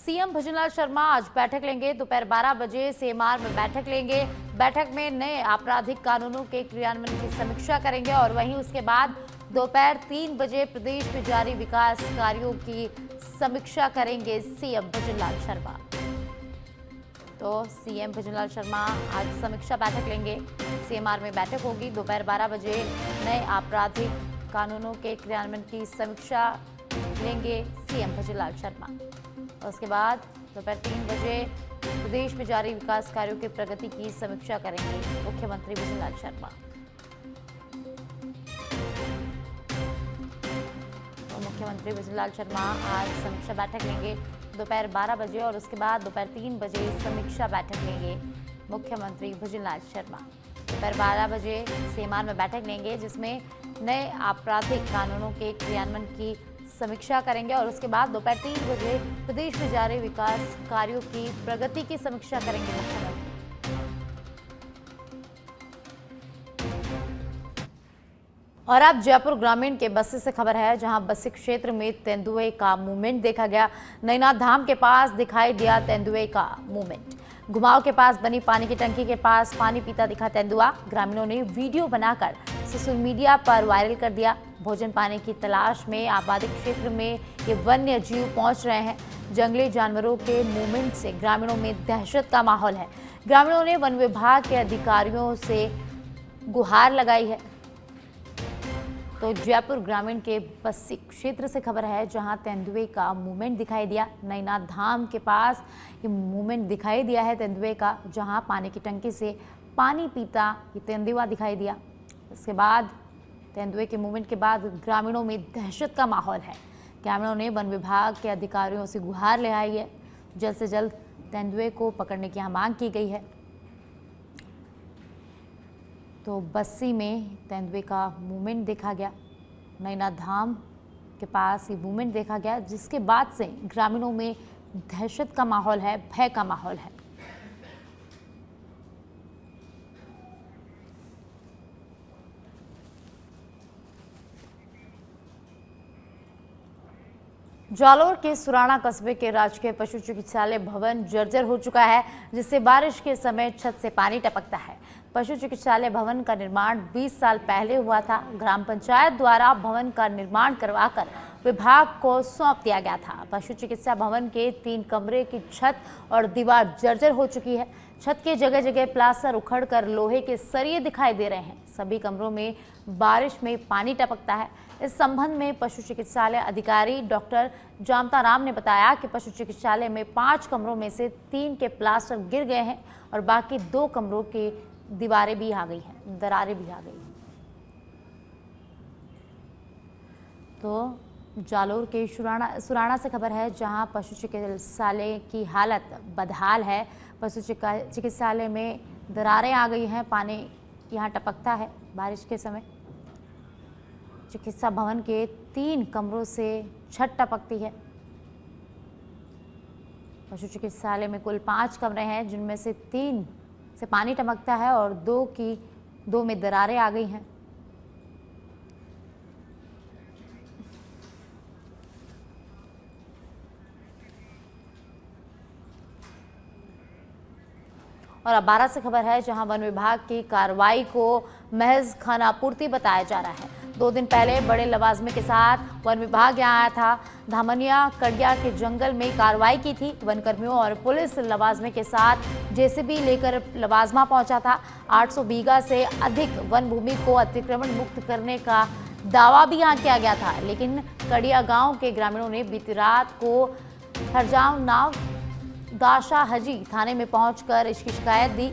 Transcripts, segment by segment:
CM Bhajanlal Sharma आज बैठक लेंगे। दोपहर 12 बजे सीएमआर में बैठक लेंगे। बैठक में नए आपराधिक कानूनों के क्रियान्वयन की समीक्षा करेंगे और वहीं उसके बाद दोपहर 3 बजे प्रदेश में जारी विकास कार्यों की समीक्षा करेंगे सीएम भजनलाल शर्मा। तो सीएम भजनलाल शर्मा आज समीक्षा बैठक लेंगे। सीएमआर में बैठक होगी। दोपहर 12 बजे नए आपराधिक कानूनों के क्रियान्वयन की समीक्षा लेंगे सीएम भजनलाल शर्मा। और उसके बाद दोपहर 3 बजे प्रदेश में जारी विकास कार्यों की प्रगति की समीक्षा करेंगे मुख्यमंत्री भजनलाल शर्मा। तो मुख्यमंत्री भजनलाल शर्मा आज समीक्षा बैठक लेंगे दोपहर 12 बजे और उसके बाद दोपहर 3 बजे समीक्षा बैठक लेंगे मुख्यमंत्री भजनलाल शर्मा। दोपहर 12 बजे सीएमआर में बैठक लेंगे जिसमें नए आपराधिक कानूनों के क्रियान्वयन की समीक्षा करेंगे और उसके बाद दोपहर 3 बजे प्रदेश में जारी विकास कार्यों की प्रगति की समीक्षा करेंगे मुख्यमंत्री। और अब जयपुर ग्रामीण के बस्सी से खबर है, जहां बस्सी क्षेत्र में तेंदुए का मूवमेंट देखा गया। नैनाथ धाम के पास दिखाई दिया तेंदुए का मूवमेंट। घुमाव के पास बनी पानी की टंकी के पास पानी पीता दिखा तेंदुआ। ग्रामीणों ने वीडियो बनाकर सोशल मीडिया पर वायरल कर दिया। भोजन पानी की तलाश में आबादी क्षेत्र में ये वन्य जीव पहुंच रहे हैं। जंगली जानवरों के मूवमेंट से ग्रामीणों में दहशत का माहौल है। ग्रामीणों ने वन विभाग के अधिकारियों से गुहार लगाई है। तो जयपुर ग्रामीण के बस्सी क्षेत्र से खबर है, जहां तेंदुए का मूवमेंट दिखाई दिया। नैनाथ धाम के पास ये मूवमेंट दिखाई दिया है तेंदुए का, जहां पानी की टंकी से पानी पीता ये तेंदुआ दिखाई दिया। इसके बाद तेंदुए के मूवमेंट के बाद ग्रामीणों में दहशत का माहौल है। ग्रामीणों ने वन विभाग के अधिकारियों से गुहार लगाई है। जल्द से जल्द तेंदुए को पकड़ने की यहाँ मांग की गई है। तो बस्सी में तेंदुए का मूवमेंट देखा गया। नैनाथ धाम के पास ये मूवमेंट देखा गया, जिसके बाद से ग्रामीणों में दहशत का माहौल है, भय का माहौल है। जालोर के सुराना कस्बे के राजकीय पशु चिकित्सालय भवन जर्जर हो चुका है, जिससे बारिश के समय छत से पानी टपकता है। पशु चिकित्सालय भवन का निर्माण 20 साल पहले हुआ था। ग्राम पंचायत द्वारा भवन का निर्माण करवाकर विभाग को सौंप दिया गया था। पशु चिकित्सा भवन के 3 कमरे की छत और दीवार जर्जर हो चुकी है। छत के जगह जगह प्लास्टर उखड़कर लोहे के सरिये दिखाई दे रहे हैं। सभी कमरों में बारिश में पानी टपकता है। इस संबंध में पशु चिकित्सालय अधिकारी डॉक्टर जामता राम ने बताया कि पशु चिकित्सालय में 5 कमरों में से 3 के प्लास्टर गिर गए हैं और बाकी 2 कमरों की दीवारें भी आ गई हैं, दरारें भी आ गई हैं। तो जालोर के सुराना से खबर है, जहां पशु चिकित्सालय की हालत बदहाल है। पशु चिकित्सालय में दरारें आ गई हैं, पानी यहाँ टपकता है बारिश के समय। चिकित्सा भवन के 3 कमरों से छत टपकती है। पशु चिकित्सालय में कुल 5 कमरे हैं, जिनमें से 3 से पानी टपकता है और 2 में दरारें आ गई हैं। और अब 12 से खबर है, जहां वन विभाग की कार्रवाई को महज खानापूर्ति बताया जा रहा है। 2 दिन पहले बड़े लवाजमे के साथ वन विभाग यहां आया था। धामनिया कड़िया के जंगल में कार्रवाई की थी। वन कर्मियों और पुलिस लवाजमे के साथ जेसीबी लेकर लवाजमा पहुंचा था। 800 बीघा से अधिक वन भूमि को अतिक्रमण मुक्त करने का दावा भी यहाँ किया गया था, लेकिन कड़िया गाँव के ग्रामीणों ने बीती रात को हरजाव नाव दाशा हजी थाने में पहुंचकर इसकी शिकायत दी।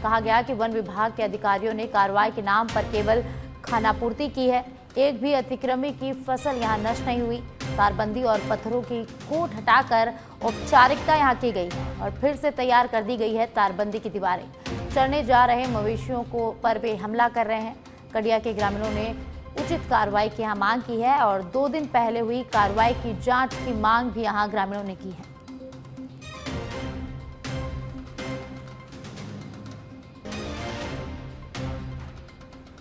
कहा गया कि वन विभाग के अधिकारियों ने कार्रवाई के नाम पर केवल खानापूर्ति की है। एक भी अतिक्रमी की फसल यहां नष्ट नहीं हुई। तारबंदी और पत्थरों की कूट हटाकर औपचारिकता यहां की गई है और फिर से तैयार कर दी गई है तारबंदी की दीवारें। चरने जा रहे मवेशियों को पर वे हमला कर रहे हैं। कड़िया के ग्रामीणों ने उचित कार्रवाई की यहाँ मांग की है और 2 दिन पहले हुई कार्रवाई की जांच की मांग भी यहाँ ग्रामीणों ने की है।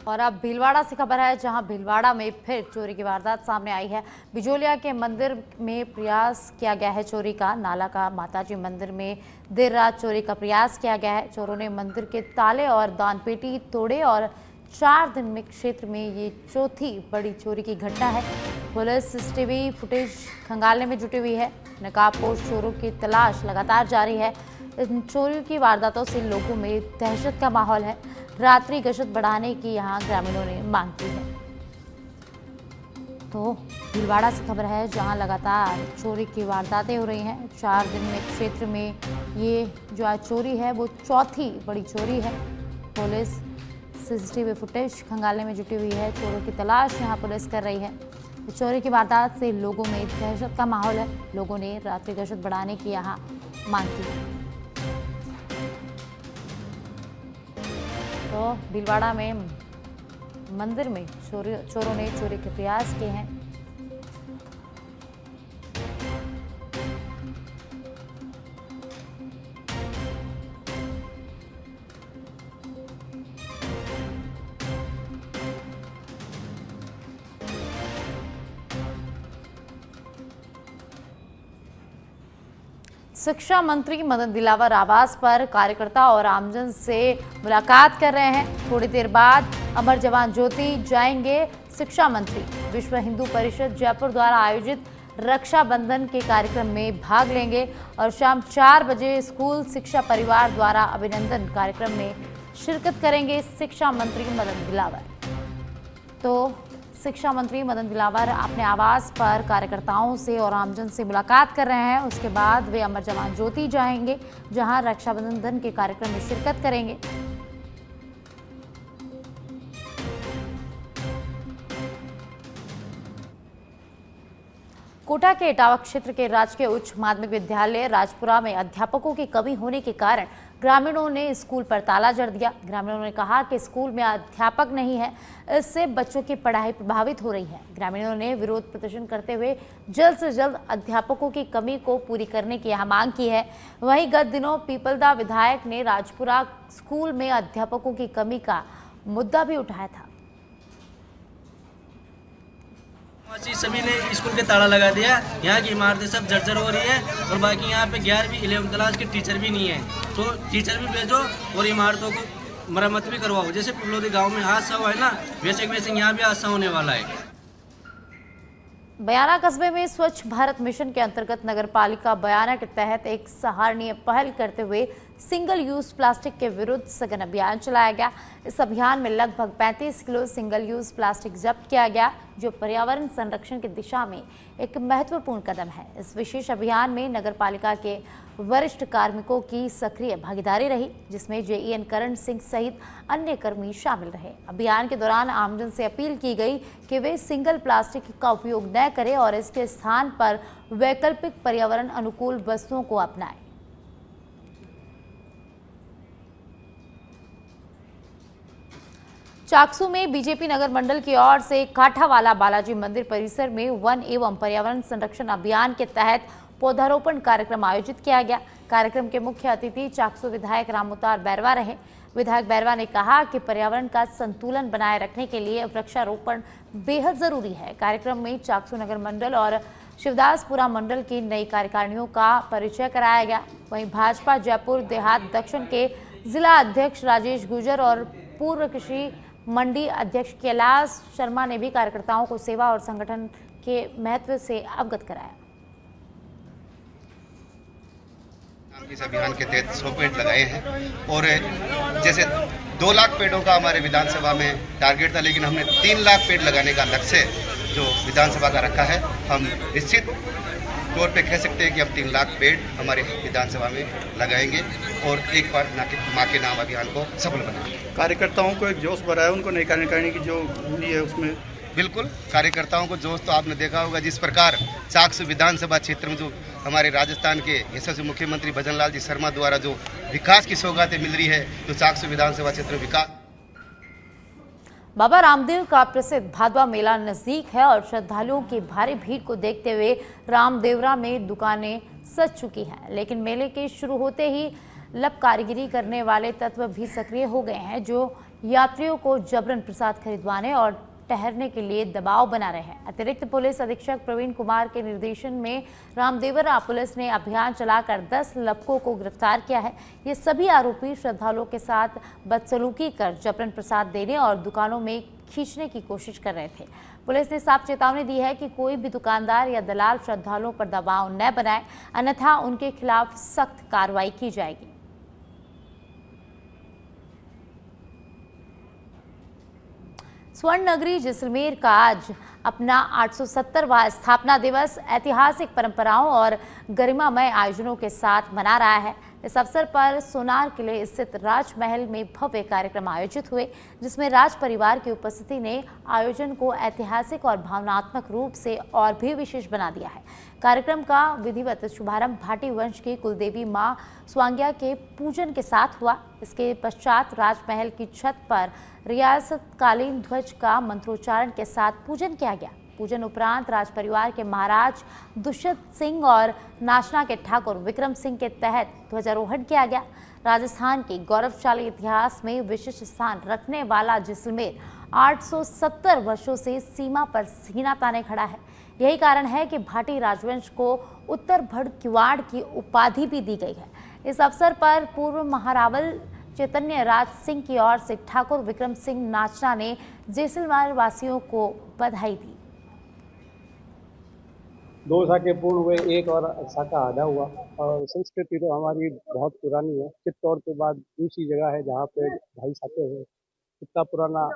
और अब भीलवाड़ा से खबर है, जहां भीलवाड़ा में फिर चोरी की वारदात सामने आई है। बिजोलिया के मंदिर में प्रयास किया गया है चोरी का। नाला का माताजी मंदिर में देर रात चोरी का प्रयास किया गया है। चोरों ने मंदिर के ताले और दानपेटी तोड़े और 4 दिन में क्षेत्र में ये चौथी बड़ी चोरी की घटना है। पुलिस सीसीटीवी फुटेज खंगालने में जुटी हुई है। नकाबपोश चोरों की तलाश लगातार जारी है। इन चोरी की वारदातों से लोगों में दहशत का माहौल है। रात्रि गश्त बढ़ाने की यहां ग्रामीणों ने मांग की है। तो भीलवाड़ा से खबर है, जहां लगातार चोरी की वारदातें हो रही हैं। 4 दिन में क्षेत्र में ये जो आज चोरी है वो चौथी बड़ी चोरी है। पुलिस सीसीटीवी फुटेज खंगालने में जुटी हुई है। चोरों की तलाश यहां पुलिस कर रही है। चोरी की वारदात से लोगों में दहशत का माहौल है। लोगों ने रात्रि गश्त बढ़ाने की यहां मांग की है। तो भीलवाड़ा में मंदिर में चोरों ने चोरी के प्रयास किए हैं। शिक्षा मंत्री मदन दिलावर आवास पर कार्यकर्ता और आमजन से मुलाकात कर रहे हैं। थोड़ी देर बाद अमर जवान ज्योति जाएंगे शिक्षा मंत्री। विश्व हिंदू परिषद जयपुर द्वारा आयोजित रक्षाबंधन के कार्यक्रम में भाग लेंगे और शाम 4 बजे स्कूल शिक्षा परिवार द्वारा अभिनंदन कार्यक्रम में शिरकत करेंगे शिक्षा मंत्री मदन दिलावर। तो शिक्षा मंत्री मदन दिलावर अपने आवास पर कार्यकर्ताओं से और आमजन से मुलाकात कर रहे हैं। उसके बाद वे अमर जवान ज्योति जाएंगे, जहां रक्षाबंधन के कार्यक्रम में शिरकत करेंगे। कोटा के इटावा क्षेत्र के राजकीय उच्च माध्यमिक विद्यालय राजपुरा में अध्यापकों की कमी होने के कारण ग्रामीणों ने स्कूल पर ताला जड़ दिया। ग्रामीणों ने कहा कि स्कूल में अध्यापक नहीं है, इससे बच्चों की पढ़ाई प्रभावित हो रही है। ग्रामीणों ने विरोध प्रदर्शन करते हुए जल्द से जल्द अध्यापकों की कमी को पूरी करने की यह मांग की है। वहीं गत दिनों पीपलदा विधायक ने राजपुरा स्कूल में अध्यापकों की कमी का मुद्दा भी उठाया था। सभी ने स्कूल के ताला लगा दिया। यहाँ की इमारतें सब जर्जर हो रही है और बाकी यहाँ पे 11वीं 11वीं क्लास के टीचर भी नहीं है, तो टीचर भी भेजो और इमारतों को मरम्मत भी करवाओ। जैसे पिपलोदी गांव में हादसा हुआ है ना, वैसे यहाँ भी हादसा होने वाला है। बयाना कस्बे में स्वच्छ भारत मिशन के अंतर्गत नगर पालिका बयाना के तहत एक सराहनीय पहल करते हुए सिंगल यूज प्लास्टिक के विरुद्ध सघन अभियान चलाया गया। इस अभियान में लगभग 35 किलो सिंगल यूज प्लास्टिक जब्त किया गया, जो पर्यावरण संरक्षण की दिशा में एक महत्वपूर्ण कदम है। इस विशेष अभियान में नगर पालिका के वरिष्ठ कार्मिकों की सक्रिय भागीदारी रही, जिसमें जेईएन करण सिंह सहित अन्य कर्मी शामिल रहे। अभियान के दौरान आमजन से अपील की गई कि वे सिंगल प्लास्टिक का उपयोग न करें और इसके स्थान पर वैकल्पिक पर्यावरण अनुकूल वस्तुओं को अपनाएं। चाकसू में बीजेपी नगर मंडल की ओर से काठावाला बालाजी मंदिर परिसर में वन एवं पर्यावरण संरक्षण अभियान के तहत पौधारोपण कार्यक्रम आयोजित किया गया। कार्यक्रम के मुख्य अतिथि चाकसू विधायक रामअवतार बैरवा रहे। विधायक बैरवा ने कहा कि पर्यावरण का संतुलन बनाए रखने के लिए वृक्षारोपण बेहद जरूरी है। कार्यक्रम में चाकसू नगर मंडल और शिवदासपुरा मंडल की नई कार्यकारिणियों का परिचय कराया गया। वहीं भाजपा जयपुर देहात दक्षिण के जिला अध्यक्ष राजेश गुर्जर और पूर्व कृषि मंडी अध्यक्ष कैलाश शर्मा ने भी कार्यकर्ताओं को सेवा और संगठन के महत्व से अवगत कराया। इस अभियान के तहत 100 पेड़ लगाए हैं और जैसे 2 लाख पेड़ों का हमारे विधानसभा में टारगेट था, लेकिन हमने 3 लाख पेड़ लगाने का लक्ष्य जो विधानसभा का रखा है। हम निश्चित तौर पे कह सकते हैं कि हम 3 लाख पेड़ हमारे विधानसभा में लगाएंगे और एक बार माँ के नाम अभियान को सफल बनाएंगे। कार्यकर्ताओं को एक जोश भरा है, उनको नई कार्यकारिणी की जो मिली है उसमें बिल्कुल कार्यकर्ताओं को जोश तो आपने देखा होगा। जिस प्रकार चाकसू विधानसभा क्षेत्र में जो हमारे राजस्थान के यशस्वी मुख्यमंत्री भजनलाल जी शर्मा द्वारा जो विकास की सौगातें मिल रही है, तो चाकसू विधानसभा क्षेत्र में विकास। बाबा रामदेव का प्रसिद्ध भादवा मेला नजदीक है और श्रद्धालुओं की भारी भीड़ को देखते हुए रामदेवरा में दुकानें सज चुकी हैं, लेकिन मेले के शुरू होते ही लब कारीगरी करने वाले तत्व भी सक्रिय हो गए हैं, जो यात्रियों को जबरन प्रसाद खरीदवाने और ठहरने के लिए दबाव बना रहे हैं। अतिरिक्त पुलिस अधीक्षक प्रवीण कुमार के निर्देशन में रामदेवरा पुलिस ने अभियान चलाकर 10 लपकों को गिरफ्तार किया है। ये सभी आरोपी श्रद्धालुओं के साथ बदसलूकी कर जबरन प्रसाद देने और दुकानों में खींचने की कोशिश कर रहे थे। पुलिस ने साफ चेतावनी दी है कि कोई भी दुकानदार या दलाल श्रद्धालुओं पर दबाव न बनाए, अन्यथा उनके खिलाफ सख्त कार्रवाई की जाएगी। स्वर्ण नगरी जैसलमेर का आज अपना 870वां स्थापना दिवस ऐतिहासिक परंपराओं और गरिमामय आयोजनों के साथ मना रहा है। इस अवसर पर सोनार किले स्थित राजमहल में भव्य कार्यक्रम आयोजित हुए, जिसमें राज परिवार की उपस्थिति ने आयोजन को ऐतिहासिक और भावनात्मक रूप से और भी विशेष बना दिया है। कार्यक्रम का विधिवत शुभारंभ भाटी वंश की कुलदेवी मां स्वांग्या के पूजन के साथ हुआ। इसके पश्चात राजमहल की छत पर रियासतकालीन ध्वज का मंत्रोच्चारण के साथ पूजन किया गया। पूजन उपरांत राज परिवार के महाराज दुष्यंत सिंह और नाचना के ठाकुर विक्रम सिंह के तहत ध्वजारोहण किया गया। राजस्थान के गौरवशाली इतिहास में विशिष्ट स्थान रखने वाला जैसलमेर 870 वर्षों से सीमा पर सीना ताने खड़ा है। यही कारण है कि भाटी राजवंश को उत्तर भड़ किवाड़ की उपाधि भी दी गई है। इस अवसर पर पूर्व महारावल चैतन्य राज सिंह की ओर से ठाकुर विक्रम सिंह नाचना ने जैसलमेर वासियों को बधाई दी। 2 शाखे पूर्ण हुए, एक और शाखा आधा हुआ। और संस्कृति तो हमारी बहुत पुरानी है। चित्तौड़ के बाद दूसरी जगह है जहाँ पे ढाई शाखे हैं। इतना पुराना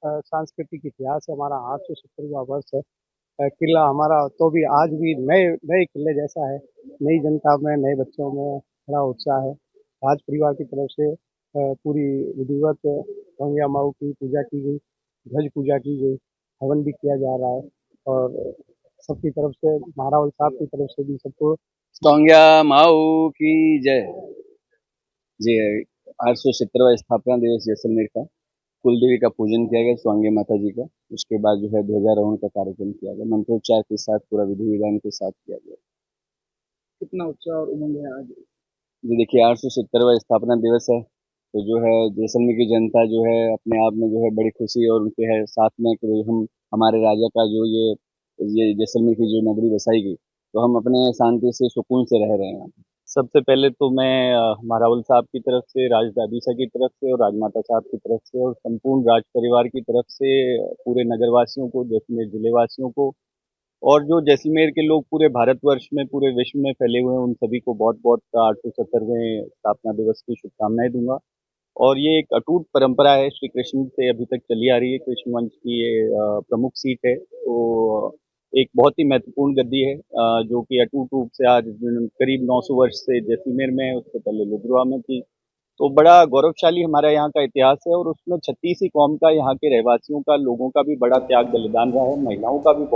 सांस्कृतिक इतिहास है हमारा। 870वां वर्ष है। किला हमारा तो भी आज भी नए किले जैसा है। नई जनता में, नए बच्चों में बड़ा उत्साह है। राज परिवार की तरफ से पूरी विधिवत गंगा माऊ की पूजा की गई, ध्वज पूजा की गई, हवन भी किया जा रहा है। और सबकी तरफ से, महारावल साहब की तरफ से भी सबको स्वांग्या माऊ की जय। जी 870वां स्थापना दिवस जैसलमेर का कुलदेवी का पूजन किया गया, स्वांग्या माता जी का। उसके बाद जो है ध्वजारोहण का कार्यक्रम किया गया, मंत्रोच्चार के साथ, पूरा विधि विधान के साथ किया गया। कितना उत्साह और उमंग है आज। जी देखिए 870वां स्थापना दिवस है, तो जो है जैसलमेर की जनता जो है अपने आप में जो है बड़ी खुशी और उनके है साथ में कि हम हमारे राजा का जो ये जैसलमेर की जो नगरी बसाई गई, तो हम अपने शांति से सुकून से रह रहे हैं। सबसे पहले तो मैं महारावल साहब की तरफ से, राजदादी साहब की तरफ से और राजमाता साहब की तरफ से और संपूर्ण राज परिवार की तरफ से पूरे नगरवासियों को, जैसलमेर जिले वासियों को और जो जैसलमेर के लोग पूरे भारतवर्ष में, पूरे विश्व में फैले हुए हैं, उन सभी को बहुत बहुत 870वें स्थापना दिवस की शुभकामनाएं दूंगा। और ये एक अटूट परंपरा है, श्री कृष्ण से अभी तक चली आ रही है। कृष्ण वंश की ये प्रमुख सीट है, तो एक बहुत ही महत्वपूर्ण गद्दी है जो कि अटूट रूप से आज करीब 900 वर्ष से जैसलमेर में है। उससे पहले लुधरुआ में थी। तो बड़ा गौरवशाली हमारा यहाँ का इतिहास है और उसमें 36 कौम का, यहाँ के रहवासियों का, लोगों का भी बड़ा त्याग बलिदान रहा है, महिलाओं का भी